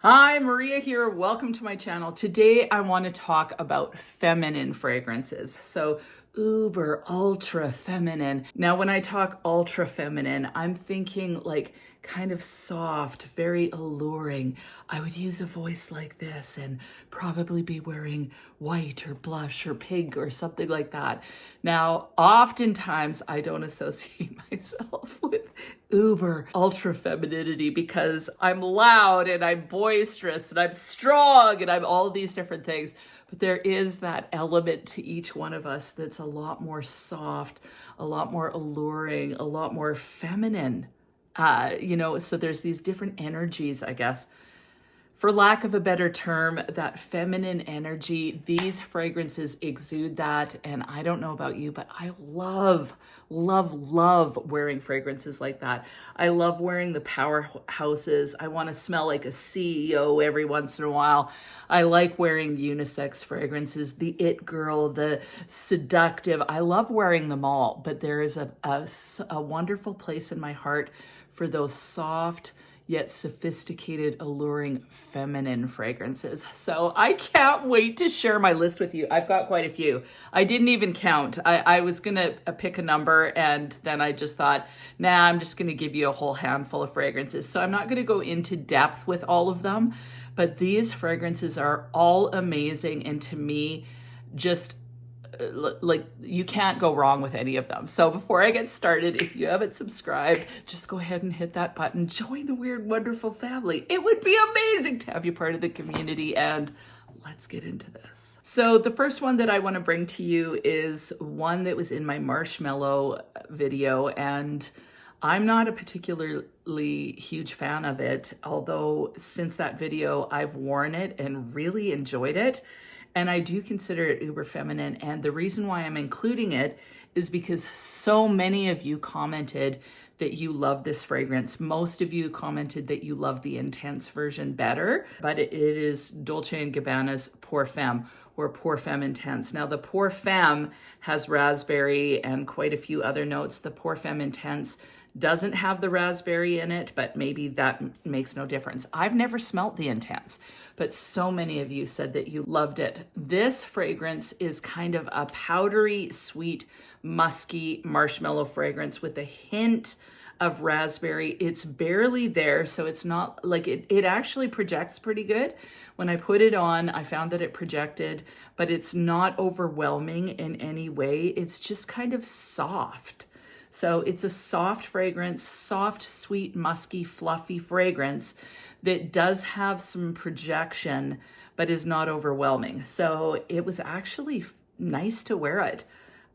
Hi, Maria here. Welcome to my channel. Today I want to talk about feminine fragrances. So uber ultra feminine. Now when I talk ultra feminine, I'm thinking like kind of soft, very alluring. I would use a voice like this and probably be wearing white or blush or pink or something like that. Now, oftentimes I don't associate myself with uber ultra femininity because I'm loud and I'm boisterous and I'm strong and I'm all these different things. But there is that element to each one of us that's a lot more soft, a lot more alluring, a lot more feminine. So there's these different energies, I guess. For lack of a better term, that feminine energy, these fragrances exude that. And I don't know about you, but I love wearing fragrances like that. I love wearing the powerhouses. I want to smell like a CEO every once in a while. I like wearing unisex fragrances, the it girl, the seductive. I love wearing them all, but there is a wonderful place in my heart for those soft, yet sophisticated, alluring, feminine fragrances. So I can't wait to share my list with you. I've got quite a few. I didn't even count. I was gonna pick a number and then I just thought, nah, I'm just gonna give you a whole handful of fragrances. So I'm not gonna go into depth with all of them, but these fragrances are all amazing and to me, just like you can't go wrong with any of them. So before I get started, if you haven't subscribed, just go ahead and hit that button. Join the Weird Wonderful family. It would be amazing to have you part of the community, and let's get into this. So the first one that I want to bring to you is one that was in my marshmallow video, and I'm not a particularly huge fan of it, although since that video I've worn it and really enjoyed it. And I do consider it uber feminine. And the reason why I'm including it is because so many of you commented that you love this fragrance. Most of you commented that you love the intense version better, but it is Dolce & Gabbana's Perfume or Perfume Intense. Now the Perfume has raspberry and quite a few other notes. The Perfume Intense doesn't have the raspberry in it, but maybe that makes no difference. I've never smelt the Intense, but so many of you said that you loved it. This fragrance is kind of a powdery, sweet, musky marshmallow fragrance with a hint of raspberry. It's barely there, so it's not like it actually projects pretty good. When I put it on, I found that it projected, but it's not overwhelming in any way. It's just kind of soft. So it's a soft fragrance, soft, sweet, musky, fluffy fragrance that does have some projection, but is not overwhelming. So it was actually nice to wear it.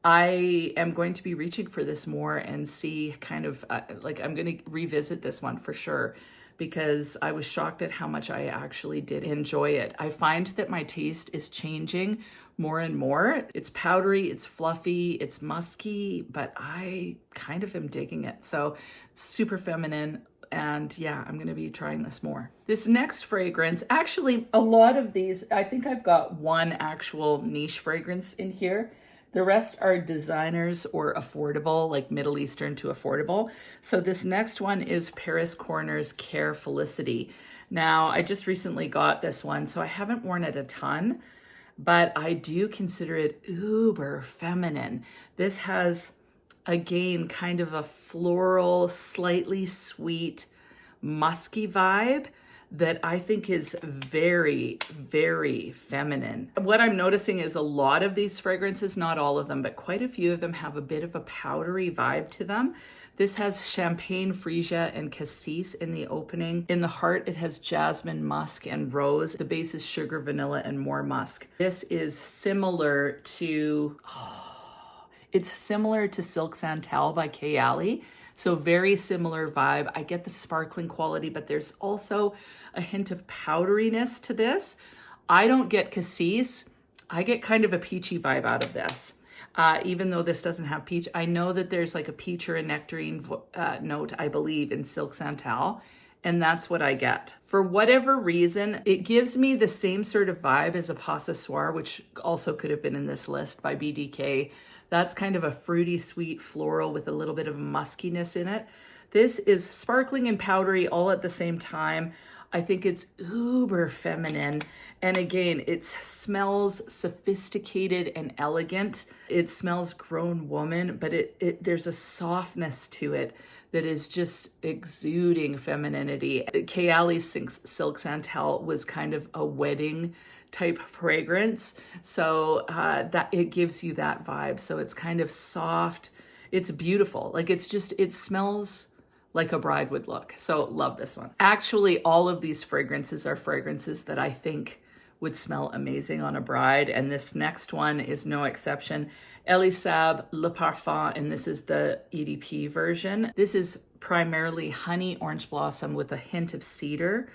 I am going to be reaching for this more and see kind of I'm going to revisit this one for sure, because I was shocked at how much I actually did enjoy it. I find that my taste is changing more and more. It's powdery, it's fluffy, it's musky, but I kind of am digging it. So super feminine. And yeah, I'm gonna be trying this more. This next fragrance, actually a lot of these, I think I've got one actual niche fragrance in here. The rest are designers or affordable, like Middle Eastern to affordable. So this next one is Paris Corner's Care Felicity. Now, I just recently got this one, so I haven't worn it a ton, but I do consider it uber feminine. This has, again, kind of a floral, slightly sweet, musky vibe that I think is very, very feminine. What I'm noticing is a lot of these fragrances, not all of them, but quite a few of them have a bit of a powdery vibe to them. This has champagne, freesia, and cassis in the opening. In the heart, it has jasmine, musk, and rose. The base is sugar, vanilla, and more musk. This is similar to, it's similar to Silk Santal by Kayali. So very similar vibe. I get the sparkling quality, but there's also a hint of powderiness to this. I don't get cassis. I get kind of a peachy vibe out of this. Even though this doesn't have peach, I know that there's like a peach or a nectarine note, I believe, in Silk Santal, and that's what I get. For whatever reason, it gives me the same sort of vibe as a Possessoir, which also could have been in this list by BDK. That's kind of a fruity, sweet floral with a little bit of muskiness in it. This is sparkling and powdery all at the same time. I think it's uber feminine. And again, it smells sophisticated and elegant. It smells grown woman, but there's a softness to it that is just exuding femininity. Kayali's Silk Santal was kind of a wedding type fragrance. So that it gives you that vibe. So it's kind of soft. It's beautiful. Like it smells like a bride would look. So love this one. Actually, all of these fragrances are fragrances that I think would smell amazing on a bride. And this next one is no exception. Elisab Le Parfum, and this is the EDP version. This is primarily honey orange blossom with a hint of cedar.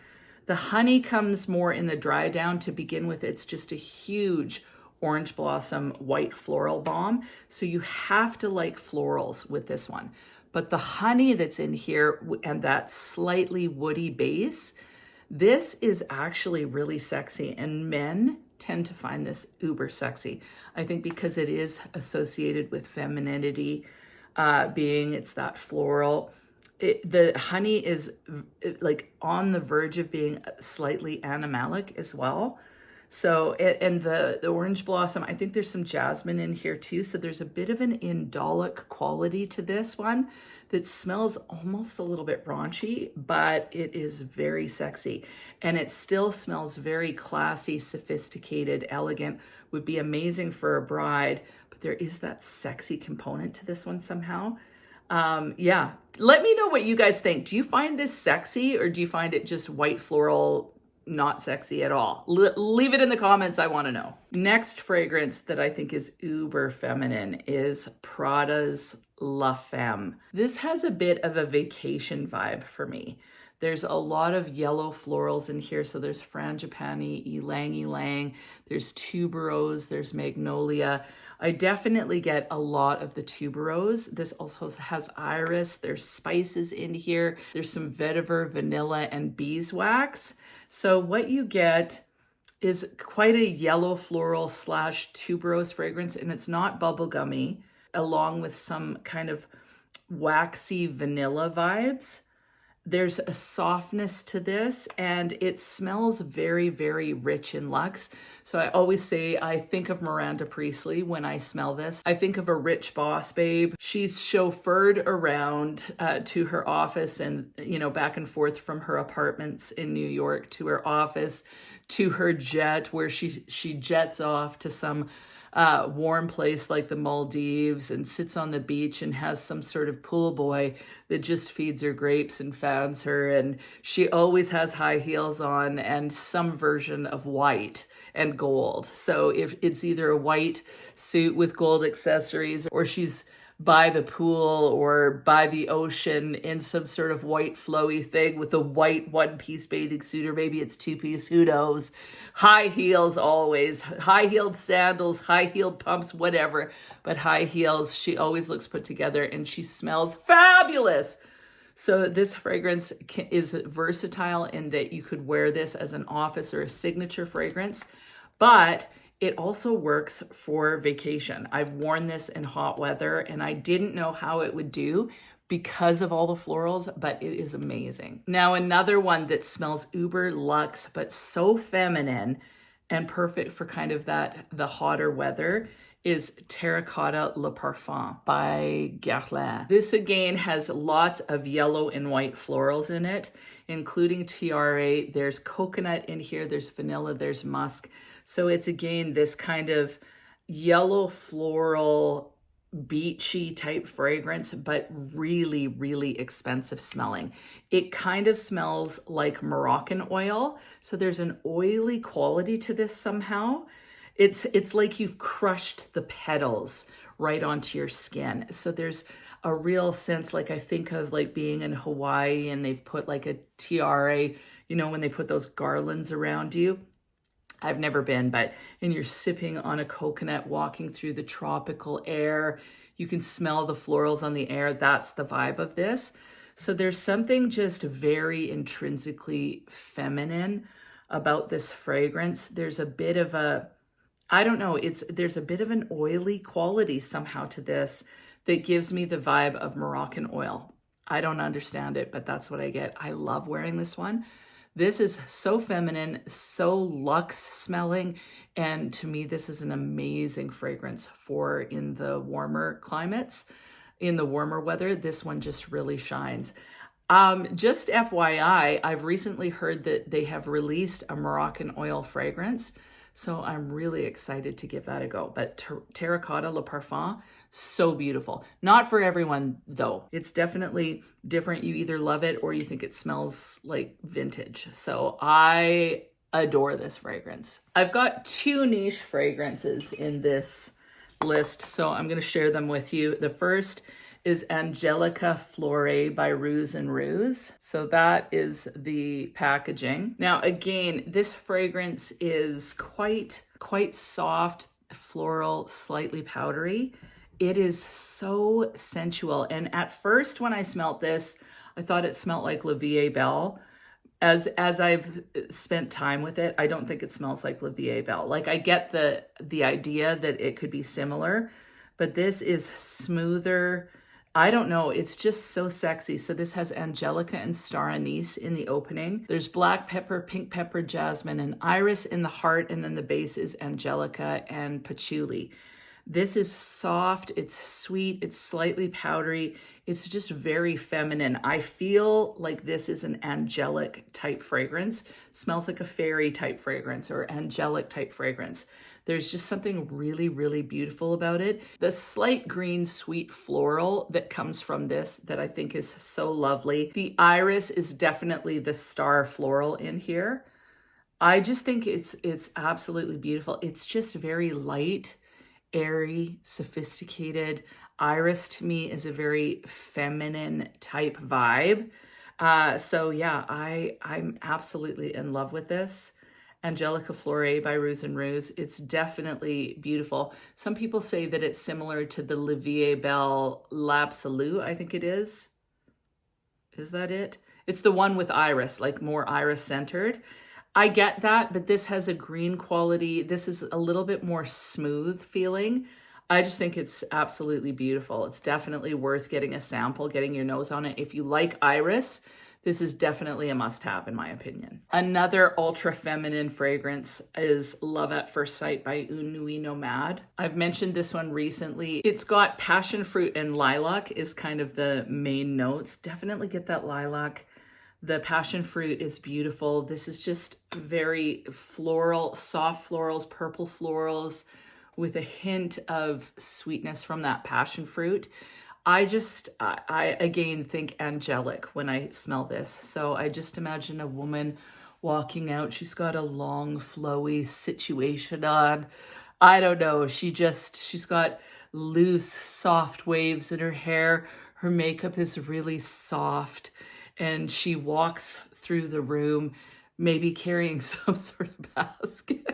The honey comes more in the dry down to begin with. It's just a huge orange blossom white floral bomb. So you have to like florals with this one. But the honey that's in here and that slightly woody base, this is actually really sexy, and men tend to find this uber sexy. I think because it is associated with femininity, it's that floral. The honey is like on the verge of being slightly animalic as well. So, and the orange blossom, I think there's some jasmine in here too. So there's a bit of an indolic quality to this one that smells almost a little bit raunchy, but it is very sexy. And it still smells very classy, sophisticated, elegant, would be amazing for a bride, but there is that sexy component to this one somehow. Yeah, let me know what you guys think. Do you find this sexy, or do you find it just white floral, not sexy at all? Leave it in the comments. I want to know. Next fragrance that I think is uber feminine is Prada's La Femme. This has a bit of a vacation vibe for me. There's a lot of yellow florals in here. So there's frangipani, ylang ylang, there's tuberose, there's magnolia. I definitely get a lot of the tuberose. This also has iris. There's spices in here. There's some vetiver, vanilla, and beeswax. So what you get is quite a yellow floral / tuberose fragrance, and it's not bubblegummy, along with some kind of waxy vanilla vibes. There's a softness to this, and it smells very, very rich in luxe. So I always say I think of Miranda Priestly when I smell this. I think of a rich boss babe. She's chauffeured around to her office and, back and forth from her apartments in New York to her office, to her jet, where she jets off to some warm place like the Maldives and sits on the beach and has some sort of pool boy that just feeds her grapes and fans her. And she always has high heels on and some version of white and gold. So if it's either a white suit with gold accessories, or she's by the pool or by the ocean in some sort of white flowy thing with a white one-piece bathing suit, or maybe it's two-piece, who knows. High heels always, high-heeled sandals, high-heeled pumps, whatever, but high heels. She always looks put together and she smells fabulous. So this fragrance is versatile in that you could wear this as an office or a signature fragrance, but it also works for vacation. I've worn this in hot weather and I didn't know how it would do because of all the florals, but it is amazing. Now, another one that smells uber luxe, but so feminine and perfect for kind of the hotter weather, is Terracotta Le Parfum by Guerlain. This again has lots of yellow and white florals in it, including tiare. There's coconut in here, there's vanilla, there's musk. So it's again this kind of yellow floral, beachy type fragrance, but really, really expensive smelling. It kind of smells like Moroccan oil. So there's an oily quality to this somehow. It's like you've crushed the petals right onto your skin. So there's a real sense, like I think of like being in Hawaii and they've put like a tiare, when they put those garlands around you. I've never been, and you're sipping on a coconut, walking through the tropical air. You can smell the florals on the air. That's the vibe of this. So there's something just very intrinsically feminine about this fragrance. There's a bit of there's a bit of an oily quality somehow to this that gives me the vibe of Moroccan oil. I don't understand it, but that's what I get. I love wearing this one. This is so feminine, so luxe smelling, and to me, this is an amazing fragrance for in the warmer climates. In the warmer weather, this one just really shines. Just FYI, I've recently heard that they have released a Moroccan oil fragrance, so I'm really excited to give that a go. But Terracotta Le Parfum, so beautiful. Not for everyone though. It's definitely different. You either love it or you think it smells like vintage. So I adore this fragrance. I've got 2 niche fragrances in this list, so I'm going to share them with you. The first is Angelica Flore by Ruse and Ruse. So that is the packaging. Now again, this fragrance is quite soft, floral, slightly powdery. It is so sensual. And at first when I smelt this, I thought it smelled like La Vie Belle. As I've spent time with it, I don't think it smells like La Vie Belle. Like, I get the idea that it could be similar, but this is smoother. I don't know, it's just so sexy. So this has Angelica and Star Anise in the opening. There's black pepper, pink pepper, jasmine, and iris in the heart, and then the base is Angelica and patchouli. This is soft, it's sweet, it's slightly powdery. It's just very feminine. I feel like this is an angelic type fragrance. Smells like a fairy type fragrance or angelic type fragrance. There's just something really, really beautiful about it. The slight green sweet floral that comes from this that I think is so lovely. The iris is definitely the star floral in here. I just think it's absolutely beautiful. It's just very light, airy, sophisticated. Iris to me is a very feminine type vibe. So yeah, I'm absolutely in love with this. Angelica Flore by Ruse and Ruse. It's definitely beautiful. Some people say that it's similar to the La Vie Belle L'Absolu, I think it is. Is that it? It's the one with iris, like more iris centered. I get that, but this has a green quality. This is a little bit more smooth feeling. I just think it's absolutely beautiful. It's definitely worth getting a sample, getting your nose on it. If you like iris, this is definitely a must-have in my opinion. Another ultra feminine fragrance is Love at First Sight by Une Nuit Nomade. I've mentioned this one recently. It's got passion fruit and lilac is kind of the main notes. Definitely get that lilac. The passion fruit is beautiful. This is just very floral, soft florals, purple florals with a hint of sweetness from that passion fruit. I again think angelic when I smell this. So I just imagine a woman walking out. She's got a long, flowy situation on. I don't know. She's got loose, soft waves in her hair. Her makeup is really soft. And she walks through the room, maybe carrying some sort of basket.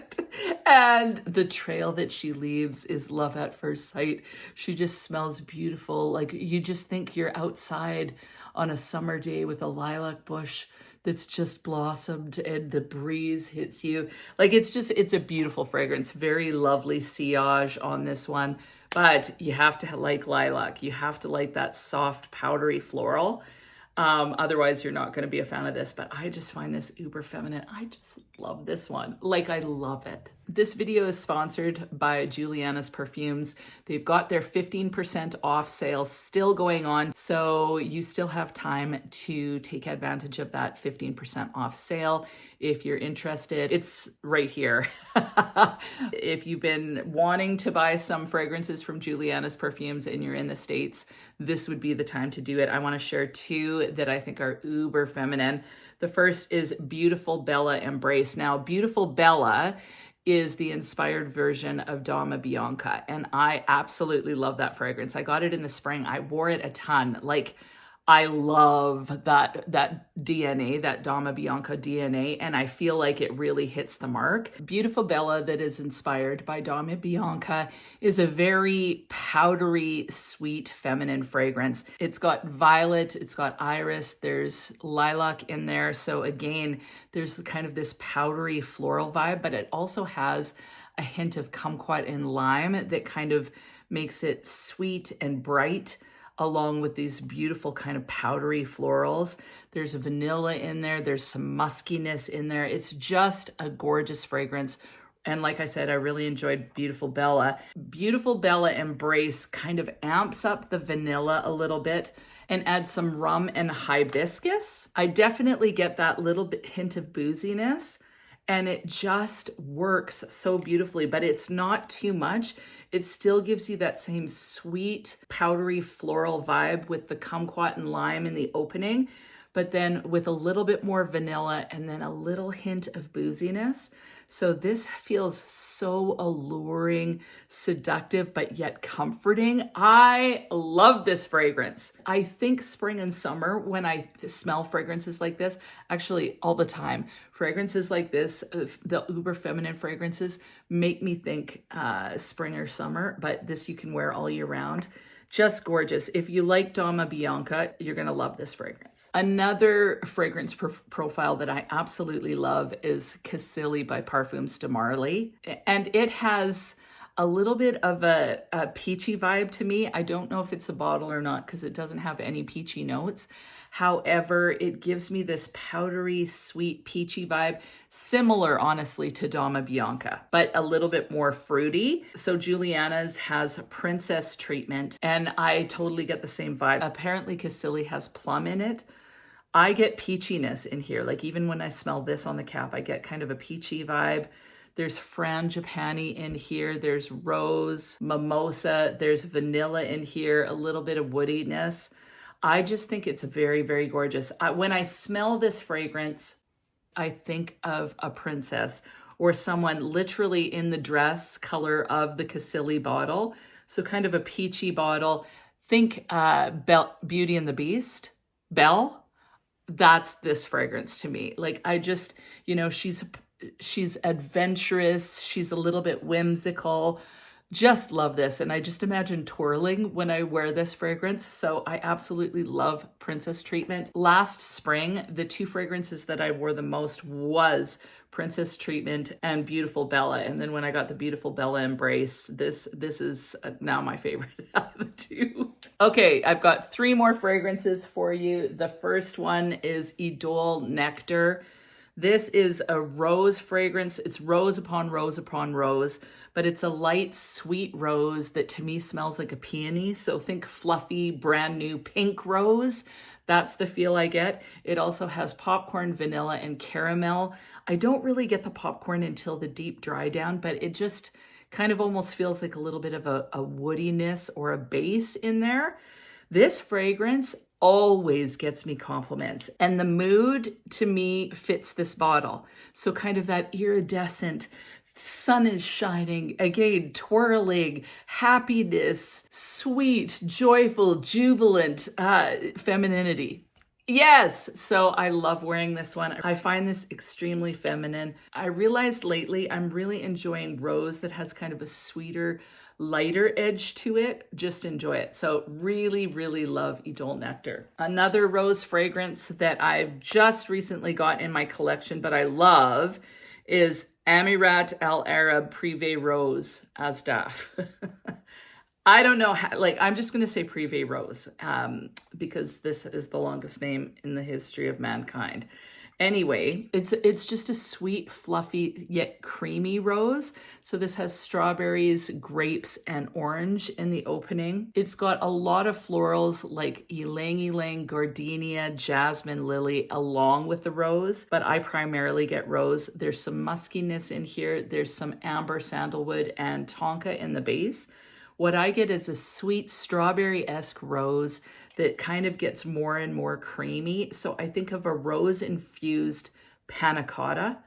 And the trail that she leaves is love at first sight. She just smells beautiful. Like, you just think you're outside on a summer day with a lilac bush that's just blossomed and the breeze hits you. Like, it's a beautiful fragrance. Very lovely sillage on this one. But you have to like lilac. You have to like that soft, powdery floral. Otherwise, you're not going to be a fan of this, but I just find this uber feminine. I just love this one. Like, I love it. This video is sponsored by Juliana's Perfumes. They've got their 15% off sale still going on, so you still have time to take advantage of that 15% off sale. If you're interested, it's right here. If you've been wanting to buy some fragrances from Juliana's Perfumes and you're in the States, this would be the time to do it. I want to share 2 that I think are uber feminine. The first is Beautiful Bella Embrace. Now, Beautiful Bella is the inspired version of Dama Bianca, and I absolutely love that fragrance. I got it in the spring. I wore it a ton. Like, I love that DNA, that Dama Bianca DNA, and I feel like it really hits the mark. Beautiful Bella, that is inspired by Dama Bianca, is a very powdery, sweet, feminine fragrance. It's got violet, it's got iris, there's lilac in there. So again, there's kind of this powdery floral vibe, but it also has a hint of kumquat and lime that kind of makes it sweet and bright, along with these beautiful kind of powdery florals. There's vanilla in there. There's some muskiness in there. It's just a gorgeous fragrance. And like I said, I really enjoyed Beautiful Bella. Beautiful Bella Embrace kind of amps up the vanilla a little bit and adds some rum and hibiscus. I definitely get that little bit hint of booziness, and it just works so beautifully, but it's not too much. It still gives you that same sweet, powdery floral vibe with the kumquat and lime in the opening, but then with a little bit more vanilla and then a little hint of booziness. So this feels so alluring, seductive, but yet comforting. I love this fragrance. I think spring and summer, when I smell fragrances like this, actually all the time, fragrances like this, the uber feminine fragrances, make me think spring or summer, but this you can wear all year round. Just gorgeous. If you like Dama Bianca, you're going to love this fragrance. Another fragrance profile that I absolutely love is Cassili by Perfumes de Marly. And it has a little bit of a peachy vibe to me. I don't know if it's a bottle or not because it doesn't have any peachy notes. However, it gives me this powdery, sweet, peachy vibe, similar, honestly, to Dama Bianca, but a little bit more fruity. So Giuliana's has princess treatment, and I totally get the same vibe. Apparently, Cassili has plum in it. I get peachiness in here. Like even when I smell this on the cap, I get kind of a peachy vibe. There's frangipani in here. There's rose, mimosa. There's vanilla in here, a little bit of woodiness. I just think it's very, very gorgeous. When I smell this fragrance, I think of a princess or someone literally in the dress color of the Cassili bottle. So kind of a peachy bottle. Think Beauty and the Beast, Belle. That's this fragrance to me. Like I just, she's adventurous. She's a little bit whimsical. Just love this. And I just imagine twirling when I wear this fragrance. So I absolutely love princess treatment. Last spring, the two fragrances that I wore the most was Princess Treatment and Beautiful Bella. And then when I got the Beautiful Bella Embrace, this is now my favorite out of the two. Okay, I've got 3 more fragrances for you. The first one is Idole Nectar. This is a rose fragrance. It's rose upon rose upon rose, but it's a light, sweet rose that to me smells like a peony. So think fluffy, brand new pink rose. That's the feel I get. It also has popcorn, vanilla, and caramel. I don't really get the popcorn until the deep dry down, but it just kind of almost feels like a little bit of a woodiness or a base in there. This fragrance always gets me compliments, and the mood to me fits this bottle. So kind of that iridescent, sun is shining, again, twirling, happiness, sweet, joyful, jubilant, femininity. Yes, so I love wearing this one. I find this extremely feminine. I realized lately I'm really enjoying rose that has kind of a sweeter, lighter edge to it. Just enjoy it. So really, really love Idole Nectar. Another rose fragrance that I've just recently got in my collection, but I love, is Amirat Al Arab Privé Rose Asdaf. I don't know how, I'm just going to say Privé Rose because this is the longest name in the history of mankind. Anyway, it's just a sweet, fluffy, yet creamy rose. So this has strawberries, grapes, and orange in the opening. It's got a lot of florals like ylang-ylang, gardenia, jasmine, lily, along with the rose, but I primarily get rose. There's some muskiness in here. There's some amber, sandalwood, and tonka in the base. What I get is a sweet strawberry-esque rose that kind of gets more and more creamy. So I think of a rose-infused panna cotta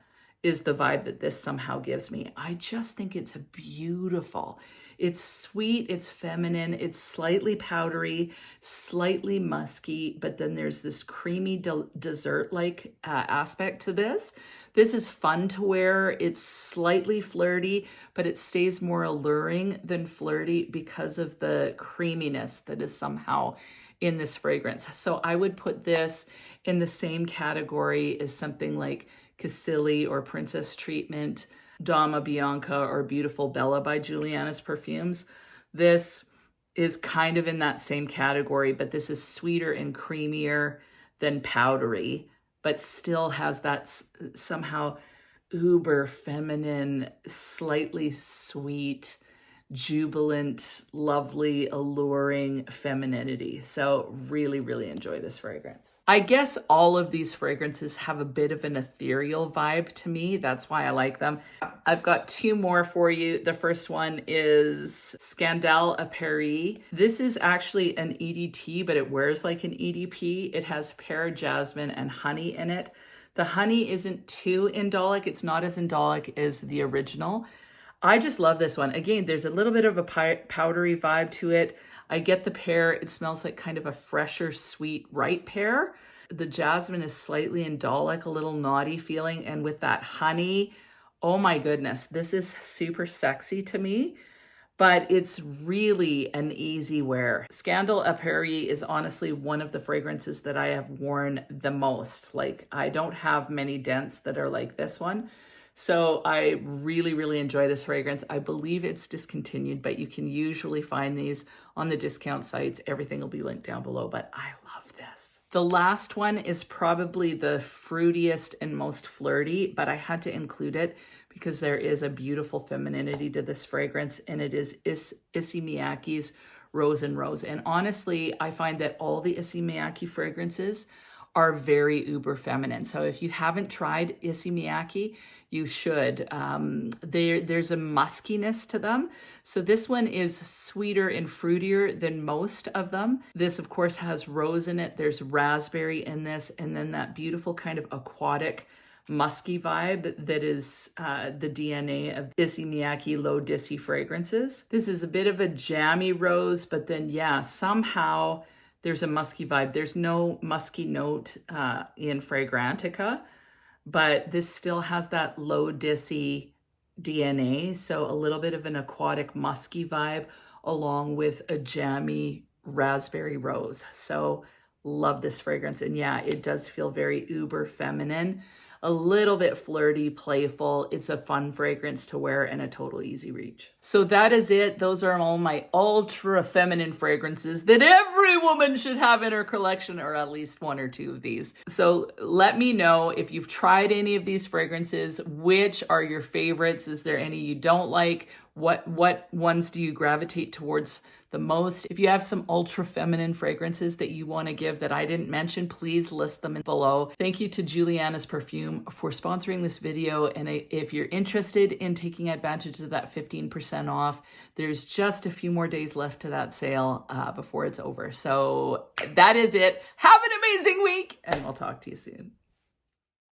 is the vibe that this somehow gives me. I just think it's beautiful. It's sweet, it's feminine, it's slightly powdery, slightly musky, but then there's this creamy dessert-like aspect to this. This is fun to wear. It's slightly flirty, but it stays more alluring than flirty because of the creaminess that is somehow in this fragrance. So I would put this in the same category as something like Cassili or Princess Treatment, Dama Bianca, or Beautiful Bella by Giuliana's Perfumes. This is kind of in that same category, but this is sweeter and creamier than powdery, but still has that somehow uber feminine, slightly sweet, jubilant, lovely, alluring femininity. So really, really enjoy this fragrance. I guess all of these fragrances have a bit of an ethereal vibe to me. That's why I like them. I've got two more for you. The first one is Scandale à Paris. This is actually an EDT, but it wears like an EDP. It has pear, jasmine, and honey in it. The honey isn't too indolic. It's not as indolic as the original. I just love this one. Again, there's a little bit of a powdery vibe to it. I get the pear. It smells like kind of a fresher, sweet, ripe pear. The jasmine is slightly indolic, a little naughty feeling. And with that honey, oh my goodness, this is super sexy to me. But it's really an easy wear. Scandale à Paris is honestly one of the fragrances that I have worn the most. Like, I don't have many dents that are like this one. So I really, really enjoy this fragrance. I believe it's discontinued, but you can usually find these on the discount sites. Everything will be linked down below, but I love this. The last one is probably the fruitiest and most flirty, but I had to include it because there is a beautiful femininity to this fragrance, and it is Issey Miyake's Rose and Rose. And honestly, I find that all the Issey Miyake fragrances are very uber feminine. So if you haven't tried Issey Miyake, you should. There's a muskiness to them. So this one is sweeter and fruitier than most of them. This, of course, has rose in it. There's raspberry in this, and then that beautiful kind of aquatic, musky vibe that is the DNA of Issey Miyake low dissy fragrances. This is a bit of a jammy rose, but then, yeah, somehow there's a musky vibe. There's no musky note in Fragrantica, but this still has that low dissy DNA. So a little bit of an aquatic musky vibe along with a jammy raspberry rose. So love this fragrance. And yeah, it does feel very uber feminine, a little bit flirty, playful. It's a fun fragrance to wear and a total easy reach. So that is it. Those are all my ultra feminine fragrances that every woman should have in her collection, or at least one or two of these. So let me know if you've tried any of these fragrances. Which are your favorites? Is there any you don't like? What ones do you gravitate towards the most? If you have some ultra feminine fragrances that you want to give that I didn't mention, please list them below. Thank you to Juliana's Perfume for sponsoring this video. And if you're interested in taking advantage of that 15% off, there's just a few more days left to that sale before it's over. So that is it. Have an amazing week, and we'll talk to you soon.